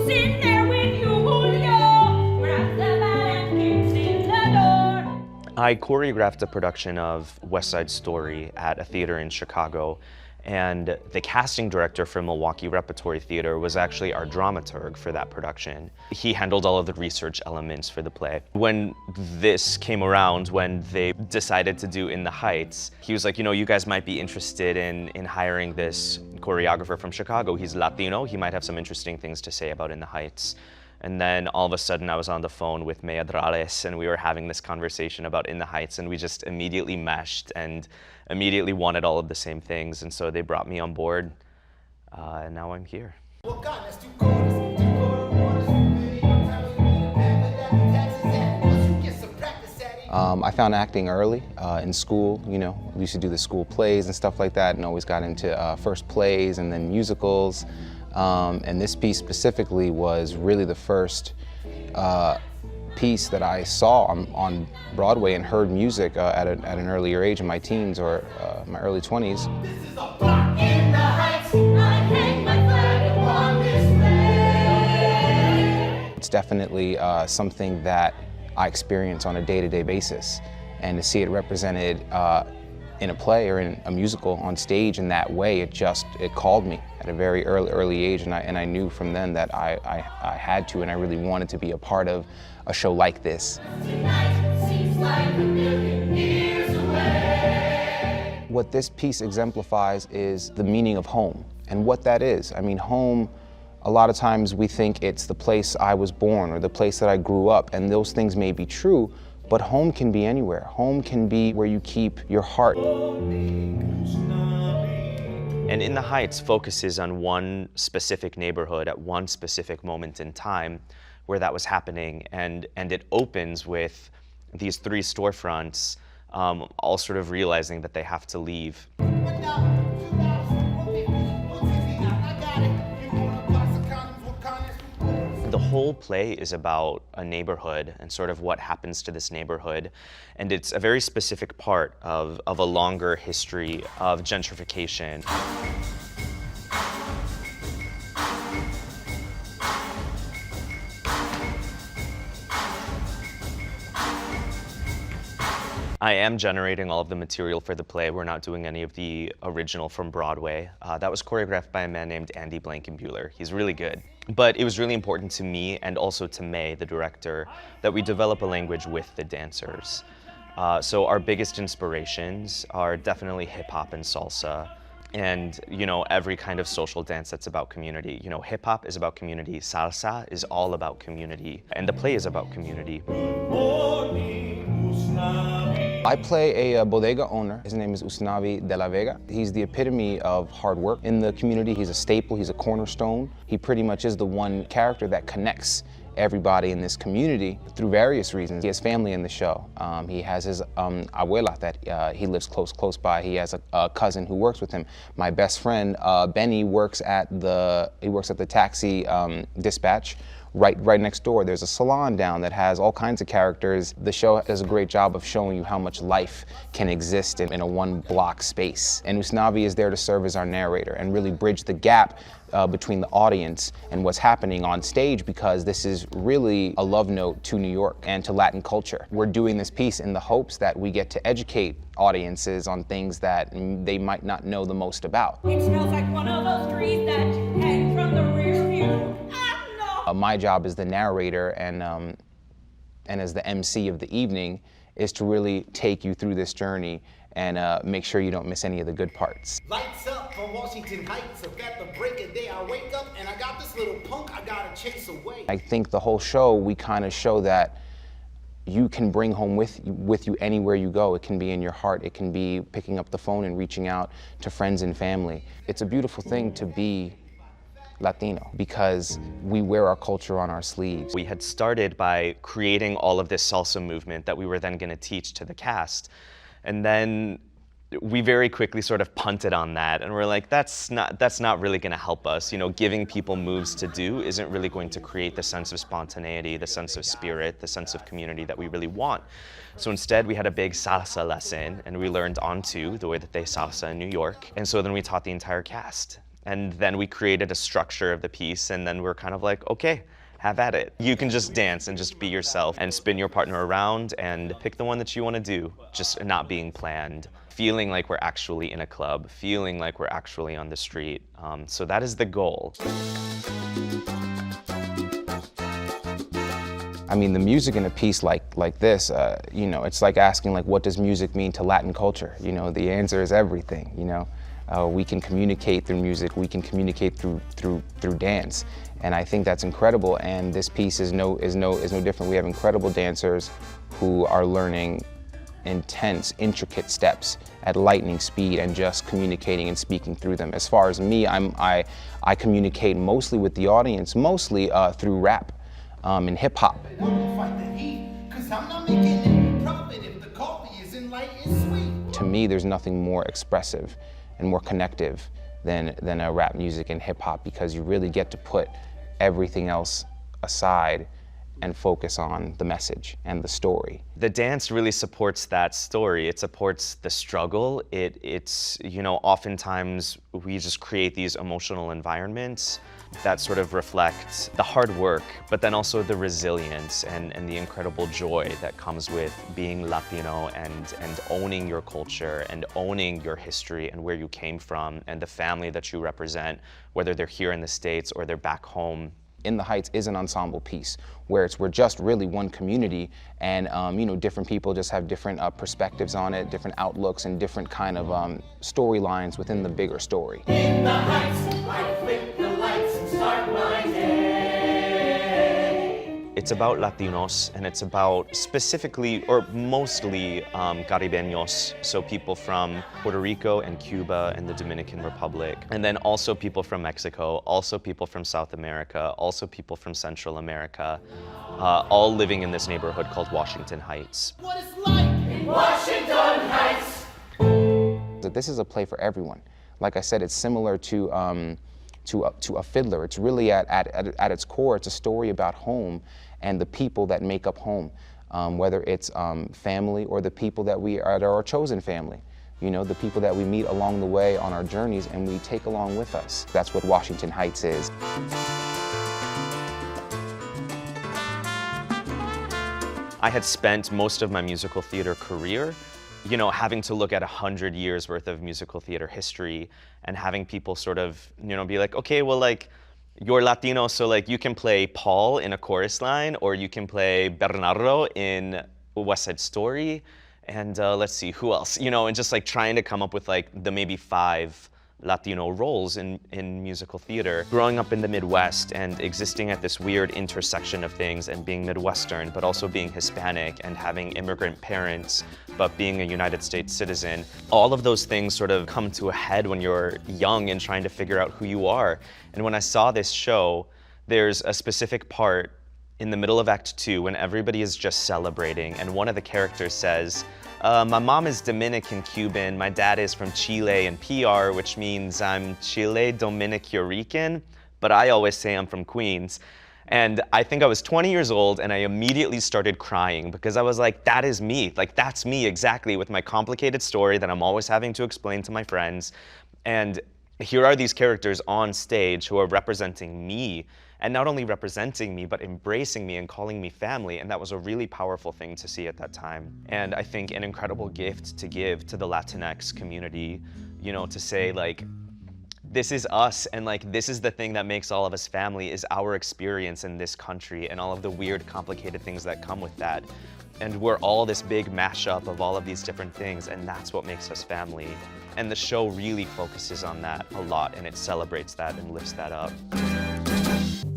Who's in there with you, Julio? Grab the bag and kids in the door. I choreographed a production of West Side Story at a theater in Chicago, and the casting director for Milwaukee Repertory Theater was actually our dramaturg for that production. He handled all of the research elements for the play. When this came around, when they decided to do In the Heights, he was like, you know, you guys might be interested in hiring this choreographer from Chicago. He's Latino, he might have some interesting things to say about In the Heights. And then all of a sudden I was on the phone with Mea Drales and we were having this conversation about In the Heights, and we just immediately meshed and immediately wanted all of the same things. And so they brought me on board, and now I'm here. I found acting early in school. You know, we used to do the school plays and stuff like that, and always got into first plays and then musicals. And this piece specifically was really the first piece that I saw on Broadway and heard music at an earlier age in my teens or my early 20s. It's definitely something that I experience on a day-to-day basis, and to see it represented in a play or in a musical on stage in that way, it called me at a very early age, and I knew from then that I had to, and I really wanted to be a part of a show like this. What this piece exemplifies is the meaning of home and what that is. I mean, home, a lot of times we think it's the place I was born or the place that I grew up, and those things may be true, but home can be anywhere. Home can be where you keep your heart. And In the Heights focuses on one specific neighborhood at one specific moment in time where that was happening, and it opens with these three storefronts all sort of realizing that they have to leave. The whole play is about a neighborhood and sort of what happens to this neighborhood, and it's a very specific part of a longer history of gentrification. I am generating all of the material for the play. We're not doing any of the original from Broadway. That was choreographed by a man named Andy Blankenbuehler. He's really good. But it was really important to me and also to May, the director, that we develop a language with the dancers. So our biggest inspirations are definitely hip hop and salsa, and you know, every kind of social dance that's about community. You know, hip hop is about community, salsa is all about community, and the play is about community. I play a bodega owner. His name is Usnavi de la Vega. He's the epitome of hard work in the community. He's a staple, he's a cornerstone. He pretty much is the one character that connects everybody in this community through various reasons. He has family in the show. He has his abuela that he lives close by. He has a cousin who works with him. My best friend, Benny, works at the taxi dispatch. Right next door, there's a salon down that has all kinds of characters. The show does a great job of showing you how much life can exist in a one-block space. And Usnavi is there to serve as our narrator and really bridge the gap between the audience and what's happening on stage, because this is really a love note to New York and to Latin culture. We're doing this piece in the hopes that we get to educate audiences on things that they might not know the most about. It smells like one of those trees that hang from the rear view. My job as the narrator and as the MC of the evening is to really take you through this journey and make sure you don't miss any of the good parts. Lights up from Washington Heights, so at the break of day I wake up and I got this little punk I gotta chase away. I think the whole show, we kind of show that you can bring home with you anywhere you go. It can be in your heart, it can be picking up the phone and reaching out to friends and family. It's a beautiful thing to be Latino, because we wear our culture on our sleeves. We had started by creating all of this salsa movement that we were then going to teach to the cast. And then we very quickly sort of punted on that, and we're like, that's not really going to help us. You know, giving people moves to do isn't really going to create the sense of spontaneity, the sense of spirit, the sense of community that we really want. So instead, we had a big salsa lesson, and we learned onto the way that they salsa in New York. And so then we taught the entire cast. And then we created a structure of the piece, and then we're kind of like, okay, have at it. You can just dance and just be yourself and spin your partner around and pick the one that you want to do, just not being planned. Feeling like we're actually in a club, feeling like we're actually on the street. So that is the goal. I mean, the music in a piece like this, you know, it's like asking, like, what does music mean to Latin culture? You know, the answer is everything. You know, we can communicate through music, we can communicate through dance, and I think that's incredible. And this piece is no different. We have incredible dancers who are learning intense, intricate steps at lightning speed and just communicating and speaking through them. As far as me, I communicate mostly with the audience, mostly through rap. And hip hop. To me, there's nothing more expressive and more connective than a rap music and hip hop, because you really get to put everything else aside and focus on the message and the story. The dance really supports that story. It supports the struggle. It's, you know, oftentimes we just create these emotional environments that sort of reflect the hard work, but then also the resilience and the incredible joy that comes with being Latino and owning your culture and owning your history and where you came from and the family that you represent, whether they're here in the States or they're back home. In the Heights is an ensemble piece where we're just really one community, and you know, different people just have different perspectives on it, different outlooks, and different kind of storylines within the bigger story. In the Heights, I flick the lights and start my day. It's about Latinos, and it's about specifically, or mostly, Caribeños, so people from Puerto Rico and Cuba and the Dominican Republic, and then also people from Mexico, also people from South America, also people from Central America, all living in this neighborhood called Washington Heights. What it's like in Washington Heights. This is a play for everyone. Like I said, it's similar to a fiddler. It's really at its core, it's a story about home and the people that make up home, whether it's family or the people that are our chosen family. You know, the people that we meet along the way on our journeys and we take along with us. That's what Washington Heights is. I had spent most of my musical theater career, you know, having to look at 100 years worth of musical theater history and having people sort of, you know, be like, okay, well, like, you're Latino, so like you can play Paul in a chorus line, or you can play Bernardo in West Side Story, and let's see, who else? You know, and just like trying to come up with like the maybe 5 Latino roles in musical theater. Growing up in the Midwest and existing at this weird intersection of things and being Midwestern, but also being Hispanic and having immigrant parents, but being a United States citizen, all of those things sort of come to a head when you're young and trying to figure out who you are. And when I saw this show, there's a specific part in the middle of Act 2 when everybody is just celebrating, and one of the characters says, my mom is Dominican Cuban, my dad is from Chile and PR, which means I'm Chile Dominican Rican, but I always say I'm from Queens. And I think I was 20 years old and I immediately started crying because I was like, that is me. Like, that's me exactly, with my complicated story that I'm always having to explain to my friends. And here are these characters on stage who are representing me, and not only representing me, but embracing me and calling me family. And that was a really powerful thing to see at that time. And I think an incredible gift to give to the Latinx community, you know, to say like, this is us, and like, this is the thing that makes all of us family, is our experience in this country and all of the weird, complicated things that come with that. And we're all this big mashup of all of these different things, and that's what makes us family. And the show really focuses on that a lot, and it celebrates that and lifts that up.